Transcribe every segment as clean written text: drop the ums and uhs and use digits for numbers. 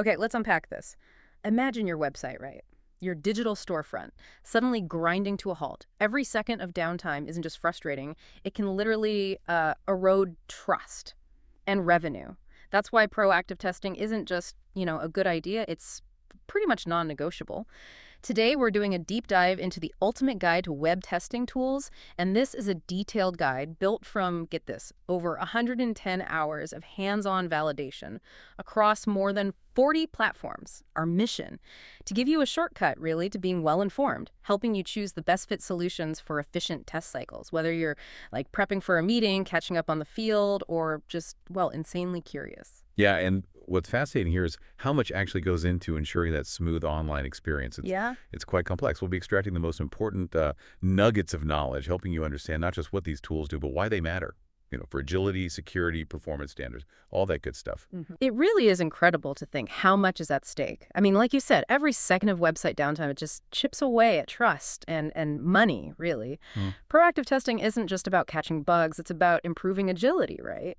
Okay, let's unpack this. Imagine your website, right? Your digital storefront, suddenly grinding to a halt. Every second of downtime isn't just frustrating, it can literally erode trust and revenue. That's why proactive testing isn't just, a good idea, it's pretty much non-negotiable. Today, we're doing a deep dive into the ultimate guide to web testing tools, and this is a detailed guide built from, get this, over 110 hours of hands-on validation across more than 40 platforms. Our mission, to give you a shortcut, really, to being well-informed, helping you choose the best fit solutions for efficient test cycles, whether you're like prepping for a meeting, catching up on the field, or just, well, insanely curious. Yeah, and what's fascinating here is how much actually goes into ensuring that smooth online experience. Yeah? It's quite complex. We'll be extracting the most important nuggets of knowledge, helping you understand not just what these tools do, but why they matter. For agility, security, performance standards, all that good stuff. It really is incredible to think how much is at stake. I mean, like you said, every second of website downtime, it just chips away at trust and money, really. Mm. Proactive testing isn't just about catching bugs, it's about improving agility, right?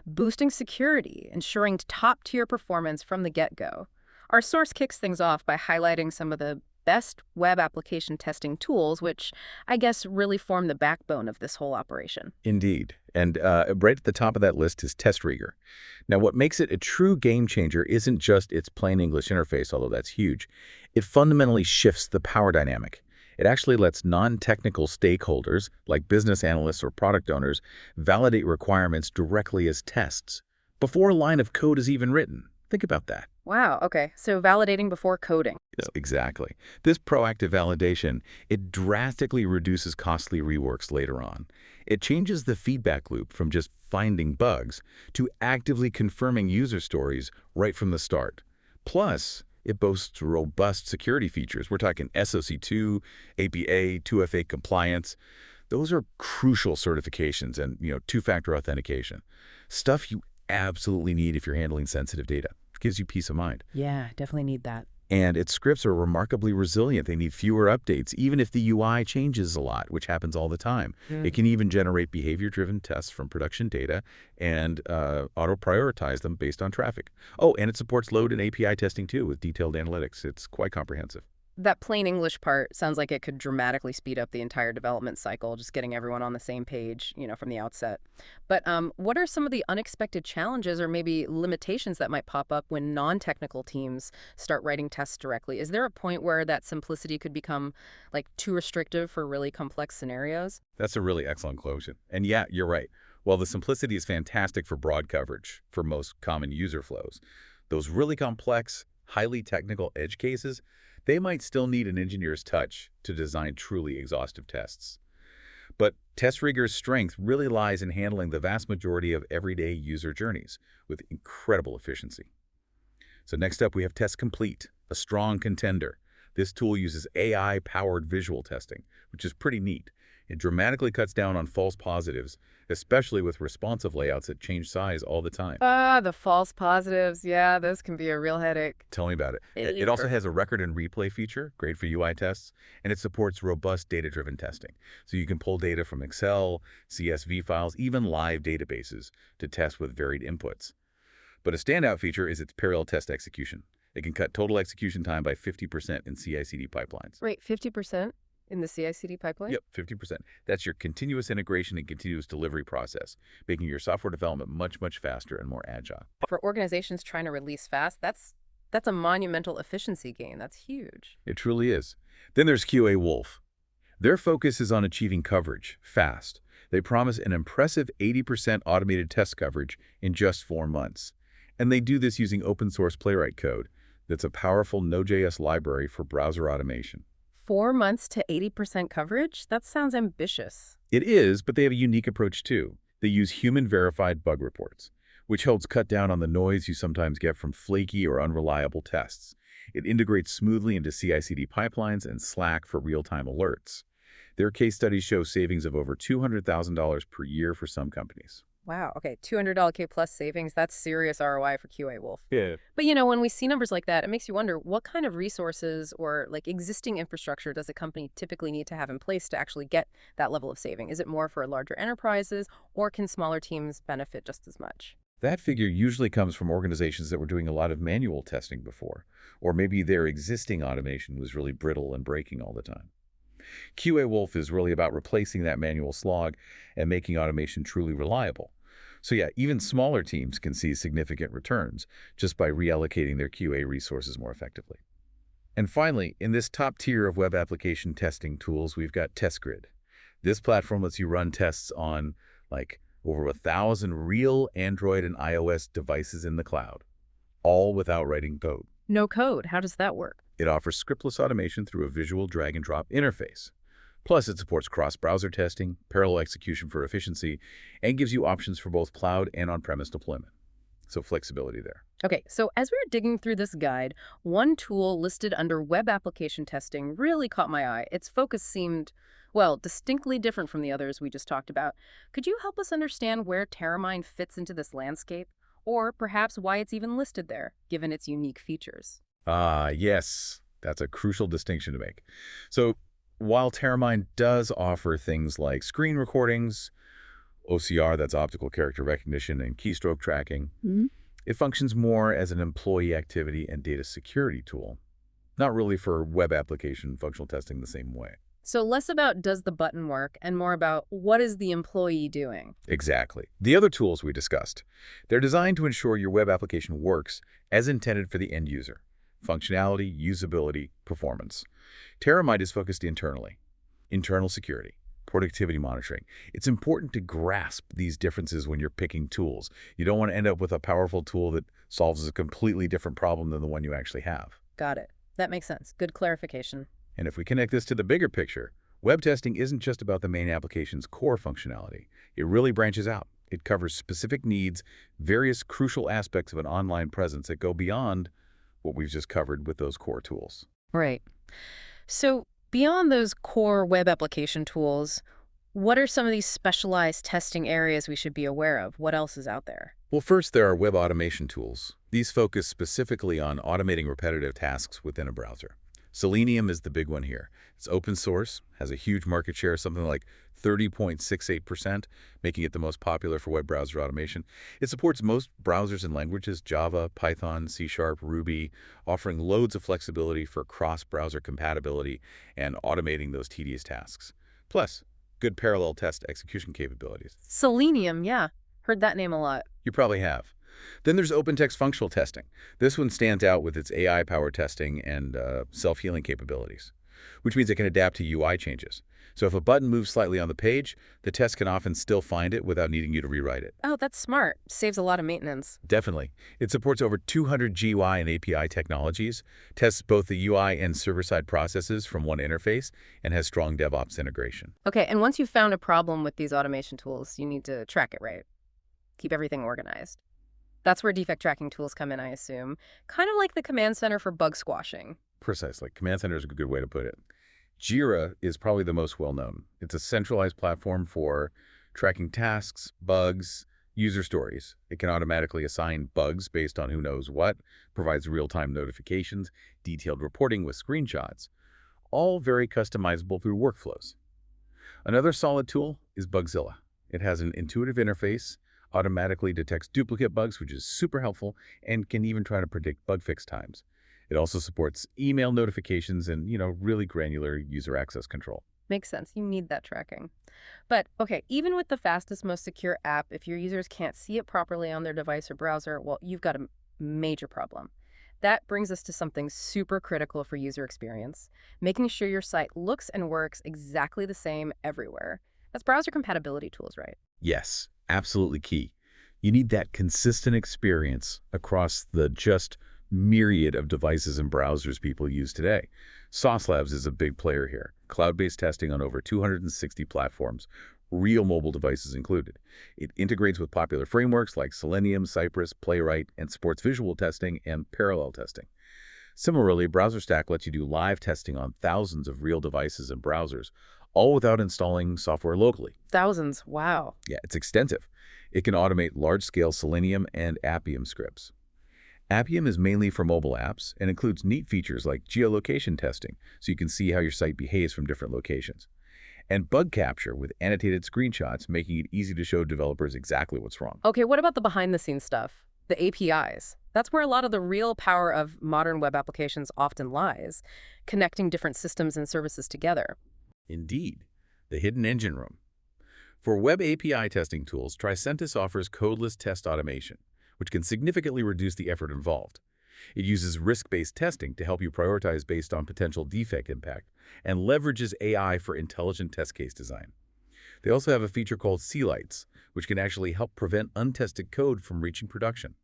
Boosting security, ensuring top-tier performance from the get-go. Our source kicks things off by highlighting some of the best web application testing tools, which I guess really form the backbone of this whole operation. Indeed. And right at the top of that list is testRigor. Now, what makes it a true game changer isn't just its plain English interface, although that's huge. It fundamentally shifts the power dynamic. It actually lets non-technical stakeholders, like business analysts or product owners, validate requirements directly as tests, before a line of code is even written. Think about that. Wow, okay, so validating before coding. Yes, exactly. This proactive validation, it drastically reduces costly reworks later on. It changes the feedback loop from just finding bugs to actively confirming user stories right from the start. Plus, it boasts robust security features. We're talking SOC2, APA, 2FA compliance. Those are crucial certifications and, two-factor authentication. Stuff you absolutely need if you're handling sensitive data. It gives you peace of mind. Yeah, definitely need that. And its scripts are remarkably resilient. They need fewer updates, even if the UI changes a lot, which happens all the time. It can even generate behavior-driven tests from production data and auto-prioritize them based on traffic. Oh, and it supports load and API testing too with detailed analytics. It's quite comprehensive. That plain English part sounds like it could dramatically speed up the entire development cycle, just getting everyone on the same page, from the outset. But what are some of the unexpected challenges or maybe limitations that might pop up when non-technical teams start writing tests directly? Is there a point where that simplicity could become like too restrictive for really complex scenarios? That's a really excellent closure. And yeah, you're right. While the simplicity is fantastic for broad coverage for most common user flows, those really complex, highly technical edge cases, they might still need an engineer's touch to design truly exhaustive tests. But testRigor's strength really lies in handling the vast majority of everyday user journeys with incredible efficiency. So next up, we have TestComplete, a strong contender. This tool uses AI-powered visual testing, which is pretty neat. It dramatically cuts down on false positives, especially with responsive layouts that change size all the time. The false positives. Yeah, those can be a real headache. Tell me about it. It also has a record and replay feature, great for UI tests, and it supports robust data-driven testing. So you can pull data from Excel, CSV files, even live databases to test with varied inputs. But a standout feature is its parallel test execution. It can cut total execution time by 50% in CI/CD pipelines. Wait, 50% in the CI/CD pipeline? Yep, 50%. That's your continuous integration and continuous delivery process, making your software development much, much faster and more agile. For organizations trying to release fast, that's a monumental efficiency gain. That's huge. It truly is. Then there's QA Wolf. Their focus is on achieving coverage fast. They promise an impressive 80% automated test coverage in just 4 months. And they do this using open source Playwright code that's a powerful Node.js library for browser automation. 4 months to 80% coverage? That sounds ambitious. It is, but they have a unique approach too. They use human-verified bug reports, which helps cut down on the noise you sometimes get from flaky or unreliable tests. It integrates smoothly into CI/CD pipelines and Slack for real-time alerts. Their case studies show savings of over $200,000 per year for some companies. Wow, okay, $200K plus savings, that's serious ROI for QA Wolf. Yeah. But when we see numbers like that, it makes you wonder what kind of resources or like existing infrastructure does a company typically need to have in place to actually get that level of saving? Is it more for larger enterprises or can smaller teams benefit just as much? That figure usually comes from organizations that were doing a lot of manual testing before, or maybe their existing automation was really brittle and breaking all the time. QA Wolf is really about replacing that manual slog and making automation truly reliable. So yeah, even smaller teams can see significant returns just by reallocating their QA resources more effectively. And finally, in this top tier of web application testing tools, we've got TestGrid. This platform lets you run tests on like over 1,000 real Android and iOS devices in the cloud, all without writing code. No code. How does that work? It offers scriptless automation through a visual drag-and-drop interface. Plus, it supports cross-browser testing, parallel execution for efficiency, and gives you options for both cloud and on-premise deployment. So flexibility there. Okay, so as we were digging through this guide, one tool listed under web application testing really caught my eye. Its focus seemed, well, distinctly different from the others we just talked about. Could you help us understand where Terramine fits into this landscape? Or perhaps why it's even listed there, given its unique features? Ah, yes. That's a crucial distinction to make. So, while Terramine does offer things like screen recordings, OCR, that's optical character recognition, and keystroke tracking, it functions more as an employee activity and data security tool, not really for web application functional testing the same way. So less about does the button work and more about what is the employee doing? Exactly. The other tools we discussed, they're designed to ensure your web application works as intended for the end user. Functionality, usability, performance. Terramite is focused internally. Internal security, productivity monitoring. It's important to grasp these differences when you're picking tools. You don't want to end up with a powerful tool that solves a completely different problem than the one you actually have. Got it. That makes sense. Good clarification. And if we connect this to the bigger picture, web testing isn't just about the main application's core functionality. It really branches out. It covers specific needs, various crucial aspects of an online presence that go beyond what we've just covered with those core tools. Right. So beyond those core web application tools, what are some of these specialized testing areas we should be aware of? What else is out there? Well, first, there are web automation tools. These focus specifically on automating repetitive tasks within a browser. Selenium is the big one here. It's open source, has a huge market share, something like 30.68%, making it the most popular for web browser automation. It supports most browsers and languages, Java, Python, C#, Ruby, offering loads of flexibility for cross-browser compatibility and automating those tedious tasks. Plus, good parallel test execution capabilities. Selenium, yeah. Heard that name a lot. You probably have. Then there's OpenText functional testing. This one stands out with its AI-powered testing and self-healing capabilities, which means it can adapt to UI changes. So if a button moves slightly on the page, the test can often still find it without needing you to rewrite it. Oh, that's smart. Saves a lot of maintenance. Definitely. It supports over 200 GUI and API technologies, tests both the UI and server-side processes from one interface, and has strong DevOps integration. Okay, and once you've found a problem with these automation tools, you need to track it right. Keep everything organized. That's where defect tracking tools come in, I assume. Kind of like the command center for bug squashing. Precisely. Command Center is a good way to put it. Jira is probably the most well-known. It's a centralized platform for tracking tasks, bugs, user stories. It can automatically assign bugs based on who knows what, provides real-time notifications, detailed reporting with screenshots, all very customizable through workflows. Another solid tool is Bugzilla. It has an intuitive interface, automatically detects duplicate bugs, which is super helpful, and can even try to predict bug fix times. It also supports email notifications and, really granular user access control. Makes sense. You need that tracking. But, okay, even with the fastest, most secure app, if your users can't see it properly on their device or browser, well, you've got a major problem. That brings us to something super critical for user experience, making sure your site looks and works exactly the same everywhere. That's browser compatibility tools, right? Yes, absolutely key. You need that consistent experience across the just myriad of devices and browsers people use today. Sauce Labs is a big player here. Cloud-based testing on over 260 platforms, real mobile devices included. It integrates with popular frameworks like Selenium, Cypress, Playwright, and supports visual testing and parallel testing. Similarly, BrowserStack lets you do live testing on thousands of real devices and browsers, all without installing software locally. Thousands. Wow. Yeah, it's extensive. It can automate large-scale Selenium and Appium scripts. Appium is mainly for mobile apps and includes neat features like geolocation testing, so you can see how your site behaves from different locations. and bug capture with annotated screenshots, making it easy to show developers exactly what's wrong. Okay, what about the behind-the-scenes stuff? The APIs. That's where a lot of the real power of modern web applications often lies, connecting different systems and services together. Indeed, the hidden engine room. For web API testing tools, Tricentis offers codeless test automation, which can significantly reduce the effort involved. It uses risk-based testing to help you prioritize based on potential defect impact and leverages AI for intelligent test case design. They also have a feature called C-Lights, which can actually help prevent untested code from reaching production.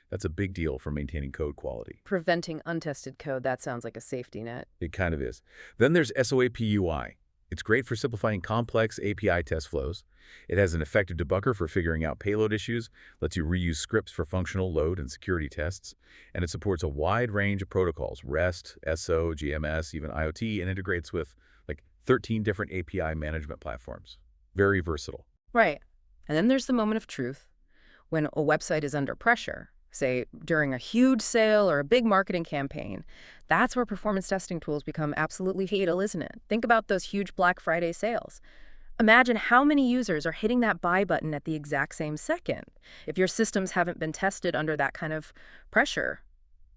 That's a big deal for maintaining code quality. Preventing untested code, that sounds like a safety net. It kind of is. Then there's SOAP UI. It's great for simplifying complex API test flows. It has an effective debugger for figuring out payload issues, lets you reuse scripts for functional load and security tests, and it supports a wide range of protocols, REST, SO, GMS, even IoT, and integrates with like 13 different API management platforms. Very versatile. Right. And then there's the moment of truth. When a website is under pressure, say during a huge sale or a big marketing campaign, that's where performance testing tools become absolutely fatal, isn't it? Think about those huge Black Friday sales. Imagine how many users are hitting that buy button at the exact same second. If your systems haven't been tested under that kind of pressure.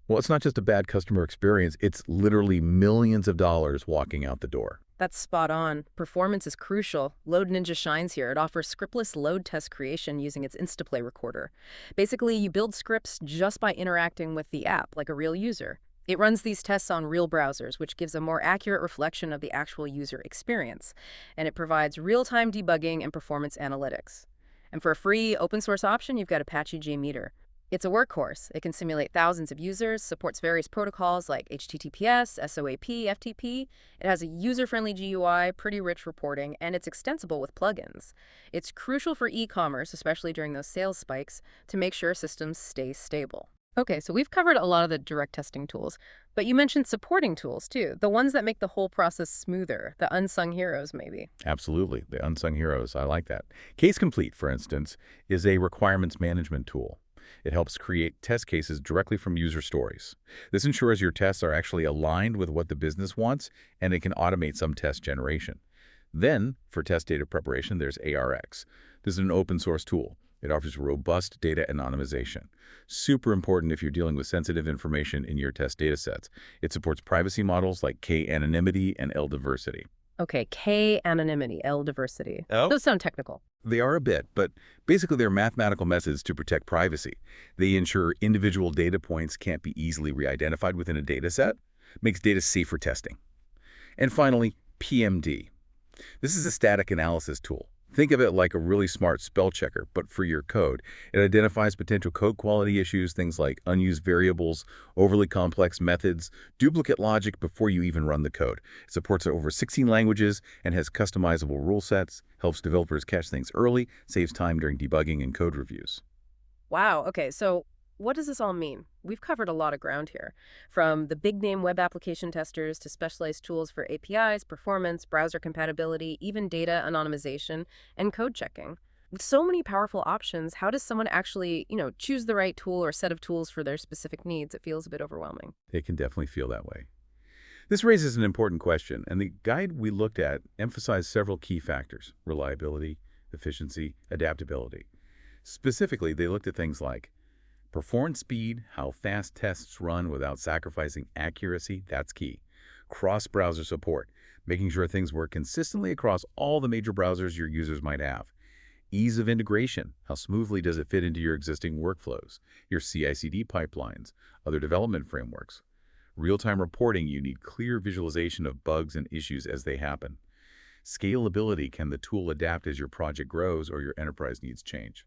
Well, it's not just a bad customer experience, it's literally millions of dollars walking out the door. That's spot on. Performance is crucial. Load Ninja shines here. It offers scriptless load test creation using its Instaplay recorder. Basically, you build scripts just by interacting with the app like a real user. It runs these tests on real browsers, which gives a more accurate reflection of the actual user experience. And it provides real-time debugging and performance analytics. And for a free open-source option, you've got Apache JMeter. It's a workhorse. It can simulate thousands of users, supports various protocols like HTTPS, SOAP, FTP. It has a user-friendly GUI, pretty rich reporting, and it's extensible with plugins. It's crucial for e-commerce, especially during those sales spikes, to make sure systems stay stable. Okay, so we've covered a lot of the direct testing tools, but you mentioned supporting tools too, the ones that make the whole process smoother, the unsung heroes maybe. Absolutely, the unsung heroes. I like that. TestComplete, for instance, is a requirements management tool. It helps create test cases directly from user stories. This ensures your tests are actually aligned with what the business wants, and it can automate some test generation. Then, for test data preparation, there's ARX. This is an open-source tool. It offers robust data anonymization. Super important if you're dealing with sensitive information in your test datasets. It supports privacy models like K-anonymity and L-diversity. Okay, K-anonymity, L-diversity. Oh? Those sound technical. They are a bit, but basically they're mathematical methods to protect privacy. They ensure individual data points can't be easily re-identified within a dataset, makes data safe for testing. And finally, PMD. This is a static analysis tool. Think of it like a really smart spell checker, but for your code. It identifies potential code quality issues, things like unused variables, overly complex methods, duplicate logic before you even run the code. It supports over 16 languages and has customizable rule sets, helps developers catch things early, saves time during debugging and code reviews. Wow, okay, so what does this all mean? We've covered a lot of ground here, from the big-name web application testers to specialized tools for APIs, performance, browser compatibility, even data anonymization, and code checking. With so many powerful options, how does someone actually, choose the right tool or set of tools for their specific needs? It feels a bit overwhelming. It can definitely feel that way. This raises an important question, and the guide we looked at emphasized several key factors: reliability, efficiency, adaptability. Specifically, they looked at things like performance speed, how fast tests run without sacrificing accuracy, that's key. Cross-browser support, making sure things work consistently across all the major browsers your users might have. Ease of integration, how smoothly does it fit into your existing workflows, your CI/CD pipelines, other development frameworks. Real-time reporting, you need clear visualization of bugs and issues as they happen. Scalability, can the tool adapt as your project grows or your enterprise needs change?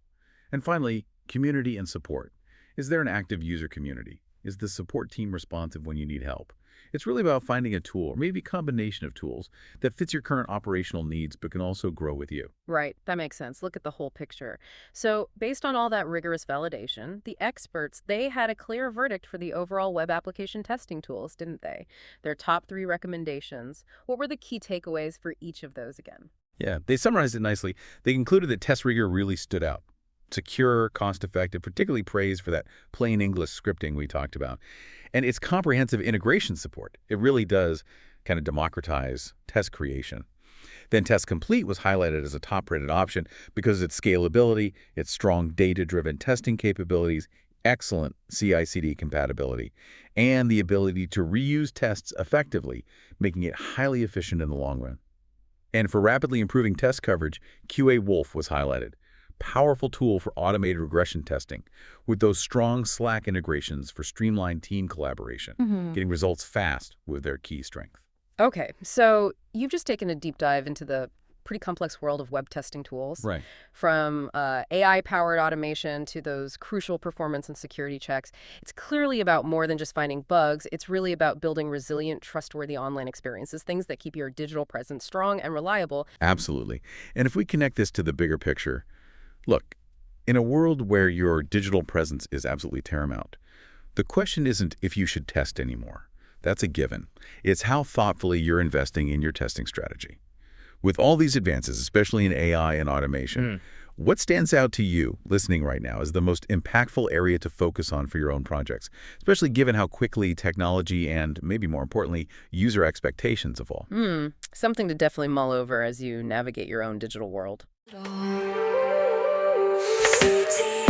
And finally, community and support. Is there an active user community? Is the support team responsive when you need help? It's really about finding a tool, or maybe a combination of tools, that fits your current operational needs but can also grow with you. Right, that makes sense. Look at the whole picture. So, based on all that rigorous validation, the experts, they had a clear verdict for the overall web application testing tools, didn't they? Their top 3 recommendations. What were the key takeaways for each of those again? Yeah, they summarized it nicely. They concluded that testRigor really stood out. Secure, cost-effective, particularly praised for that plain English scripting we talked about. And its comprehensive integration support. It really does kind of democratize test creation. Then TestComplete was highlighted as a top-rated option because of its scalability, its strong data-driven testing capabilities, excellent CI/CD compatibility, and the ability to reuse tests effectively, making it highly efficient in the long run. And for rapidly improving test coverage, QA Wolf was highlighted. Powerful tool for automated regression testing, with those strong Slack integrations for streamlined team collaboration, getting results fast with their key strength. Okay, so you've just taken a deep dive into the pretty complex world of web testing tools, Right. from AI-powered automation to those crucial performance and security checks. It's clearly about more than just finding bugs. It's really about building resilient, trustworthy online experiences, things that keep your digital presence strong and reliable. Absolutely. And if we connect this to the bigger picture, look, in a world where your digital presence is absolutely paramount, the question isn't if you should test anymore. That's a given. It's how thoughtfully you're investing in your testing strategy. With all these advances, especially in AI and automation, what stands out to you, listening right now, as the most impactful area to focus on for your own projects, especially given how quickly technology and, maybe more importantly, user expectations evolve? Something to definitely mull over as you navigate your own digital world. City.